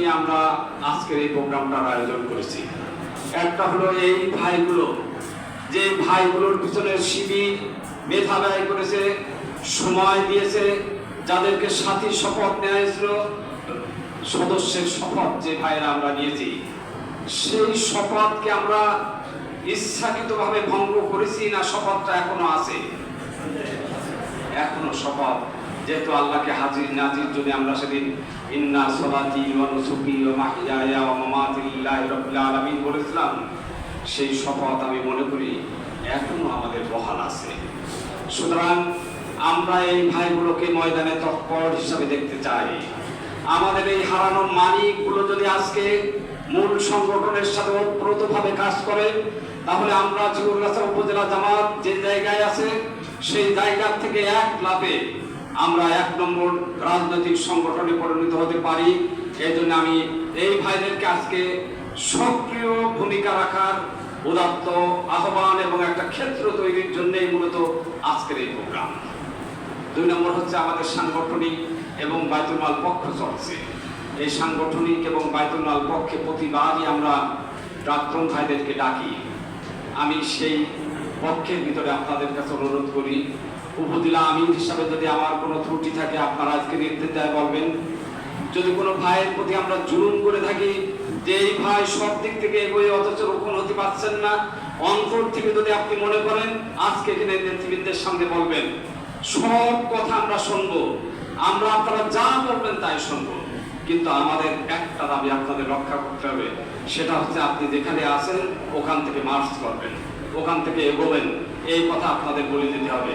নিয়ে আমরা আজকের এই প্রোগ্রামটার আয়োজন করেছি। একটা হলো এই ভাইগুলো, যে ভাইগুলোর পিছনে শিবির মেধা ব্যয় করেছে, সময় দিয়েছে, যাদেরকে সাথী শপথ নেওয়া হয়েছিল, সদস্যের শপথ যে ভাইরা আমরা নিয়েছি, সেই শপথকে আমরা ইচ্ছাকৃতভাবে ভঙ্গ করেছি না শপথটা এখনো আছে? এখনো শপথ, যেহেতু আল্লাহকে হাজির নাজির যদি আমরা সেদিন ইন্না সলাতি ওয়া নুসুকি ওয়া মাহইয়ায়া ওয়া মামাতি লিল্লাহি রাব্বিল আলামিন বলেছিলাম, সেই শপথ আমি মনে করি এখনো আমাদের বহাল আছে। সুতরাং আমরা এই ভাইগুলোকে ময়দানে তৎপর হিসাবে দেখতে চাই। আমাদের এই হারানো মানিকগুলো যদি আজকে মূল সংগঠনের সাথে ওতপ্রোতভাবে কাজ করে, তাহলে আমরা জিউরগাছা উপজেলা জামাত যে জায়গায় আছে সেই জায়গা থেকে এক লাফে আমরা 1 নম্বর রাজনৈতিক সংগঠনে পরিণত হতে পারি। এই জন্য আমি এই ভাইদেরকে আজকে সক্রিয় ভূমিকা রাখার উদাত্ত আহ্বান এবং একটা ক্ষেত্র তৈরির জন্যই মূলত আজকের এই প্রোগ্রাম। 2 নম্বর হচ্ছে আমাদের সাংগঠনিক এবং বায়তুল মাল পক্ষ চলছে। এই সাংগঠনিক এবং বায়তুল মাল পক্ষে প্রতিবারই আমরা প্রাক্তন ভাইদেরকে ডাকি। আমি সেই পক্ষের ভিতরে আপনাদের কাছে অনুরোধ করি, উপজেলা আমির হিসাবে যদি আমার কোনো ত্রুটি থাকে আপনারা আজকে নির্দেশ দেয় বলবেন। যদি কোনো ভাইয়ের প্রতি আমরা জুলুম করে থাকি, যে এই ভাই সব দিক থেকে এগোয় অথচ রোপণ হতে পারছেন না, অন্তর থেকে যদি আপনি মনে করেন, আজকে এখানে নেতৃবৃন্দের সঙ্গে বলবেন, সব কথা আমরা শুনবো, আমরা আপনারা যা বলবেন তাই শুনবো, কিন্তু আমাদের একটা দাবি আপনাদের রক্ষা করতে হবে, সেটা হচ্ছে আপনি যেখানে আছেন ওখান থেকে মার্চ করবেন, ওখান থেকে এগোবেন, এই কথা আপনাদের বলে দিতে হবে।